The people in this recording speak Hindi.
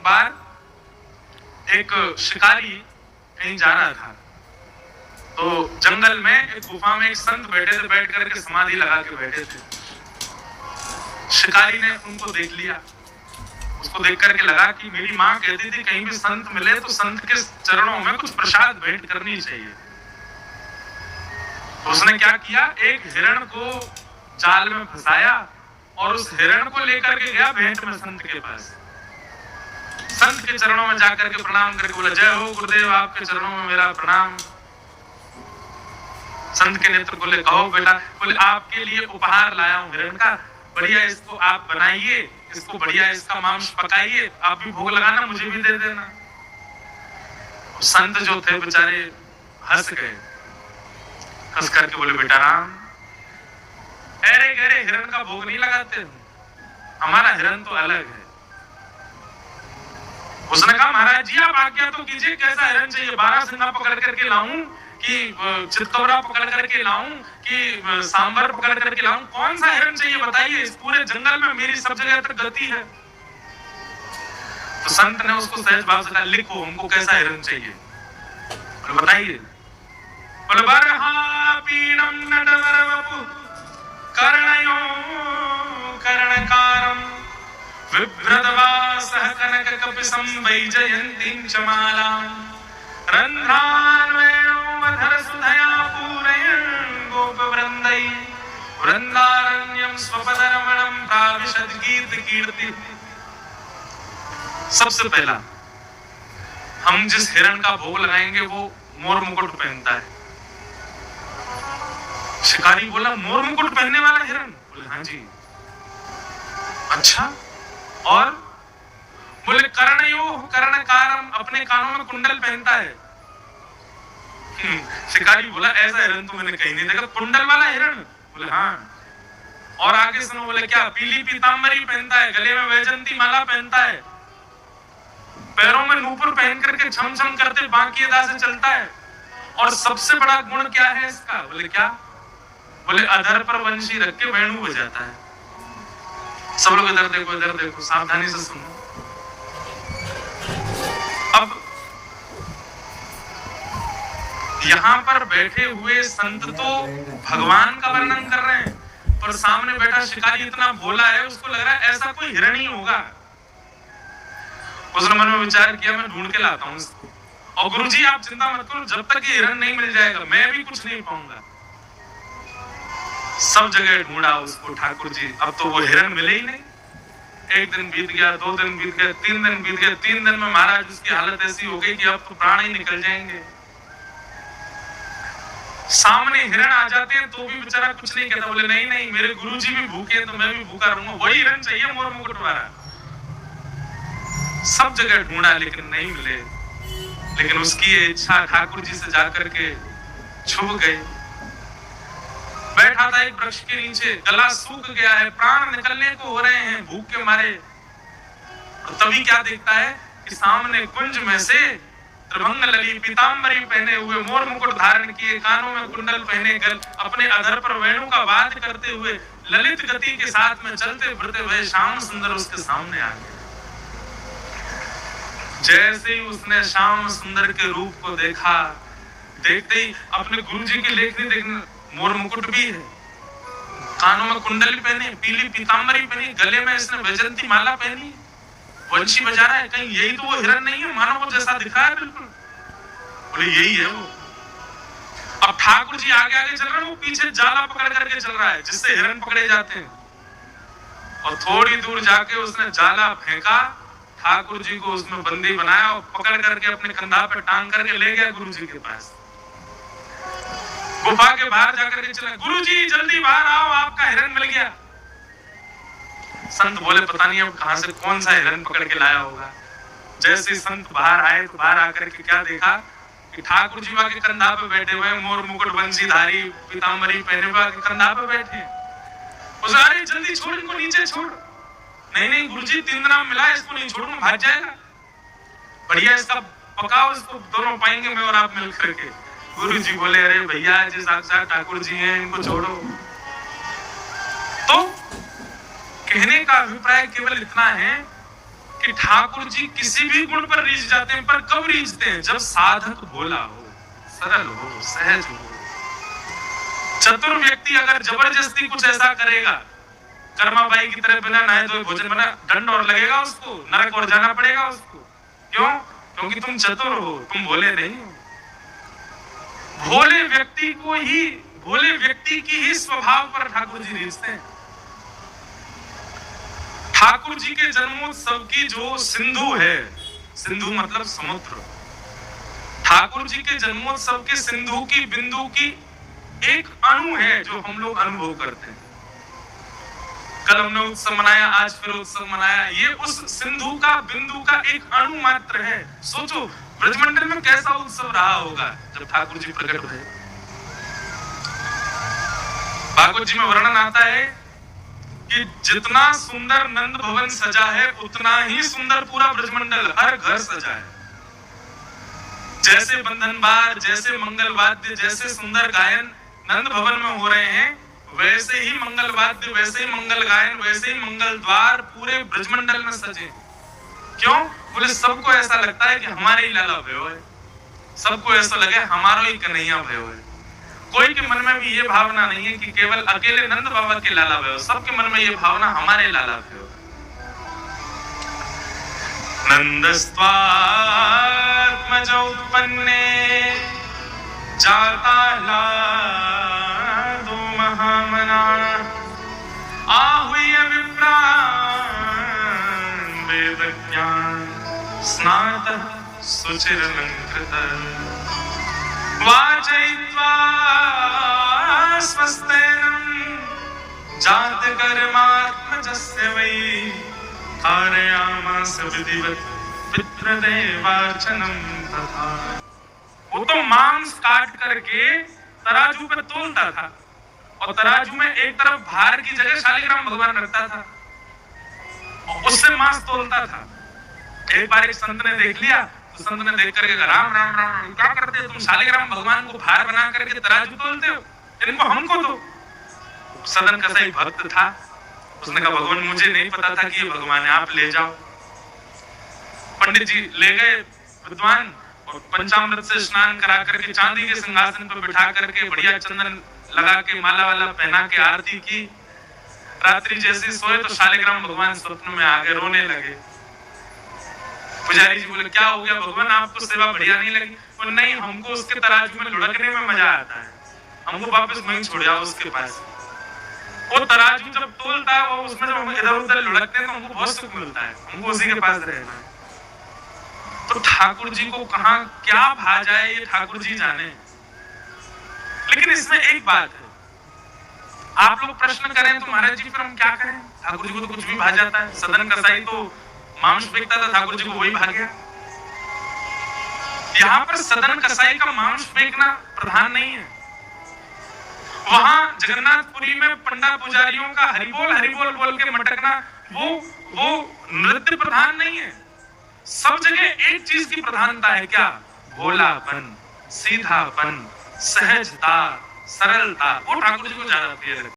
बार एक शिकारी कहीं जा रहा था, तो जंगल में एक गुफा में एक संत बैठे थे, बैठ करके समाधि लगा के बैठे थे। शिकारी ने उनको देख लिया, उसको देख करके लगा कि मेरी माँ कहती थी कहीं भी संत मिले तो संत के चरणों में कुछ प्रसाद भेंट करनी चाहिए। तो उसने क्या किया, एक हिरण को जाल में फंसाया और उस हिरण को लेकर के गया भेंट में संत के पास। संत के चरणों में जाकर के प्रणाम करके बोला, जय हो गुरुदेव, आपके चरणों में मेरा प्रणाम। संत के नेत्र बोले, कहो बेटा। बोले, आपके लिए उपहार लाया हूं हिरण का, बढ़िया इसको आप बनाइए, इसको बढ़िया इसका मांस पकाइए, आप भी भोग लगाना, मुझे भी दे देना। संत जो थे बेचारे हंस गए, हंस करके बोले, बेटा राम, अरे गरे हिरण का भोग नहीं लगाते, हमारा हिरण तो अलग है। उसने कहा, महाराज जी आप आज्ञा तो कीजिए, कैसा हिरण चाहिए? 12 सिंगा पकड़ करके लाऊं कि चितकबरा पकड़ करके लाऊं कि सांबर पकड़ करके लाऊं? कौन सा हिरण चाहिए बताइए, इस पूरे जंगल में मेरी सब जगह तक गति है। तो संत ने उसको सहज भाव से कहा, लिखो हमको कैसा हिरण चाहिए, बताइए। बोले, बरहा पीणम नटवरवपु कर्णयो कर्णकारम विभ्रतवासः कनककपिशं वैजयन्तीं च मालां रन्ध्रान् वेणुमधरसुधया पूरयन् गोपवृन्दैः वृन्दारण्यं स्वपदरमणं प्राविशद् गीतकीर्तिः। सबसे पहला हम जिस हिरण का भोग लगाएंगे वो मोर मुकुट पहनता है। शिकारी बोला, मोर मुकुट पहनने वाला हिरण? बोले, हाँ जी। अच्छा, और? बोले, कर्णयो कर्णकारम, अपने कानों में कुंडल पहनता है। शिकारी बोला, ऐसा हिरण तो मैंने कहीं नहीं देखा, कुंडल वाला हिरण? बोले, हाँ। और आगे सुनो। बोले, क्या? पीली पीतांबरी पहनता है, गले में वैजंती माला पहनता है, पैरों में नूपुर पहन करके छम छम करते बांकी अदा से चलता है, और सबसे बड़ा गुण क्या है इसका? बोले, क्या? बोले, अधर पर वंशी रख के वेणु बजाता है। सब लोग इधर देखो, इधर देखो, सावधानी से सुनो। अब यहाँ पर बैठे हुए संत तो भगवान का वर्णन कर रहे हैं, पर सामने बैठा शिकारी इतना भोला है, उसको लग रहा है ऐसा कोई हिरण ही होगा। उसने मन में विचार किया, मैं ढूंढ के लाता हूँ इसको। और गुरुजी आप चिंता मत करो, जब तक ये हिरण नहीं मिल जाएगा मैं भी कुछ नहीं पाऊंगा। सब जगह ढूंढा उसको ठाकुर जी, अब तो वो हिरण मिले ही नहीं। एक दिन बीत गया, 2 दिन बीत गए, 3 दिन बीत गए। 3 दिन में महाराज उसकी हालत ऐसी हो गई कि अब तो प्राण ही निकल जाएंगे। सामने हिरण आ जाते हैं तो भी बेचारा कुछ नहीं कहता। बोले, नहीं नहीं, मेरे गुरुजी भी भूखे हैं तो मैं भी भूखा रहूंगा, वही हिरण चाहिए मोर मुकुट वाला। सब जगह ढूंढा लेकिन नहीं मिले, लेकिन उसकी इच्छा ठाकुर जी से जाकर के छुप गई। बैठा था एक वृक्ष के नीचे, गला सूख गया है, प्राण निकलने को हो रहे हैं भूख के मारे। और तभी क्या देखता है कि सामने कुंज में से त्रिभंग लली पीतांबरी पहने हुए, मोर मुकुट धारण किए, कानों में कुंडल पहने, गल अपने अधर पर वेणु का वाद्य करते हुए ललित गति के साथ में चलते फिरते हुए श्याम सुंदर उसके सामने आ गए। जैसे ही उसने श्याम सुंदर के रूप को देखा, देखते ही अपने गुरुजी की लेखनी देखने, मोर मुकुट भी है, कानों में कुंडल पहने, पीली पीतांबरी पहनी, गले में इसने वैजंती माला पहनी, वंशी बजा रहा है। कहीं यही तो वो हिरण नहीं है? मानव जैसा दिख रहा है बिल्कुल। बोले, यही है वो। अब ठाकुर जी आगे आगे चल रहे हैं, वो पीछे जाला पकड़ करके चल रहा है जिससे हिरण पकड़े जाते हैं। और थोड़ी दूर जाके उसने जाला फेंका, ठाकुर जी को उसमें बंदी बनाया और पकड़ करके अपने कंधा पे टांग करके ले गया गुरु जी के पास। गुफा के बाहर जाकर के चला, गुरु जी जल्दी बाहर आओ, आपका हिरण मिल गया। संत बोले, पता नहीं अब कहां से कौन सा हिरण पकड़ के लाया होगा। जैसे संत बाहर आए तो बाहर आकर के क्या देखा कि ठाकुर जी के कंधा पे बैठे हुए, मोर मुकुट बंसीधारी पीतांबरी पहने हुए कंधा पे बैठे। उसे, अरे जल्दी छोड़ इनको, नीचे छोड़। नहीं नहीं गुरुजी, 3 दिन में मिला, इसको नहीं छोड़ूंगा, भाग जाएगा। बढ़िया इसका पकाओ, इसको दोनों पाएंगे मैं और आप मिल करके। गुरु जी बोले, अरे भैया जी साक्षात ठाकुर जी हैं, इनको छोड़ो। तो कहने का अभिप्राय केवल इतना है कि ठाकुर जी किसी भी गुण पर रीझ जाते हैं, पर कब रीझते हैं? जब साधक भोला हो, सरल हो, सहज हो। चतुर व्यक्ति अगर जबरदस्ती कुछ ऐसा करेगा, कर्माबाई की तरह बिना नहाए धोए भोजन बना, दंड और लगेगा उसको, नरक और जाना पड़ेगा उसको। क्यों? क्योंकि तुम चतुर हो, तुम भोले नहीं हो। भोले व्यक्ति की ही स्वभाव पर ठाकुर जी रीझते हैं। ठाकुर जी के जन्मोत्सव की जो सिंधु है, सिंधु मतलब समुद्र, ठाकुर जी के जन्मोत्सव के सिंधु की बिंदु की एक अणु है जो हम लोग अनुभव करते हैं। कल हमने उत्सव मनाया, आज फिर उत्सव मनाया, ये उस सिंधु का बिंदु का एक अणु मात्र है। सोचो ब्रजमंडल में कैसा उत्सव रहा होगा जब ठाकुर जी प्रकट हुए। भागवत जी में वर्णन आता है कि जितना सुंदर नंद भवन सजा है, उतना ही सुंदर पूरा ब्रजमंडल, हर घर सजा है। जैसे बंधन बार, जैसे मंगल वाद्य, जैसे सुंदर गायन नंद भवन में हो रहे हैं, वैसे ही मंगल वाद्य, वैसे ही मंगल गायन, वैसे ही मंगल द्वार पूरे ब्रजमंडल में सजे। क्यों? बोले सबको ऐसा लगता है कि हमारे ही लाला भयो है, सबको ऐसा लगे हमारा ही कन्हैया भयो है। कोई के मन में भी ये भावना नहीं है कि केवल अकेले नंद बाबा के लाला भयो, सबके मन में ये भावना हमारे लाला भयो। नंदस्त्वात्मज उत्पन्ने जाता लादो महामना, आहूय विप्रान् वेदज्ञान स्नातः सुचिरलंकृतः, वाचयित्वा स्वस्तेनं जातकर्मात्मजस्य वै, कारयामास विधिवत् पितृदेवार्चनं तथा। वो तो मांस काट करके तराजू पे तोलता था, और तराजू में एक तरफ भार की जगह शालिग्राम भगवान रखता था, और उससे मांस तोलता था। एक बार एक संत ने देख लिया, तो संत ने देख करके कहा, राम राम राम, क्या करते हो तुम? शालिग्राम भगवान को भार बना करके तराजू तोलते हो, इनको हमको दो। सदन का सही भक्त था, उसने कहा भगवान मुझे नहीं पता था कि ये भगवान है, आप ले जाओ। पंडित जी ले गए विद्वान, और पंचामृत से स्नान करा करके चांदी के सिंहासन पर बिठा करके बढ़िया चंदन लगा के माला वाला पहना के आरती की। रात्रि जैसे सोए तो शालिग्राम भगवान स्वप्न में आ गए, रोने लगे। पुजारी जी बोले क्या हो गया भगवान, आपको सेवा बढ़िया नहीं लगी? और नहीं, हमको उसके तराजू में लुढ़कने में मजा आता है, हमको वापस वहीं छोड़ जाओ उसके पास। वो तराजू जब तोलता है, वो उसमें जब हम इधर उधर लुढ़कते हैं तो हमको बहुत सुख मिलता है, हमको उसी के पास रहना है। तो ठाकुर जी को कहां क्या भा जाए ये ठाकुर जी जाने। लेकिन इसमें एक बात है, आप लोग प्रश्न करें तो महाराज जी फिर हम क्या करें? ठाकुर जी को तो कुछ भी भा जाता है। सदन कसाई तो मांस फेंकता था, ठाकुर जी को वही भा गया। यहाँ पर सदन कसाई का मांस फेंकना प्रधान नहीं है, वहां जगन्नाथपुरी में पंडा पुजारियों का हरिबोल बोल के मटकना वो नृत्य प्रधान नहीं है। सब जगह एक चीज की प्रधानता है, क्या? भोलापन, सीधापन, सहजता, सरलता। वो ठाकुर जी को ज्यादा प्रिय लगता है।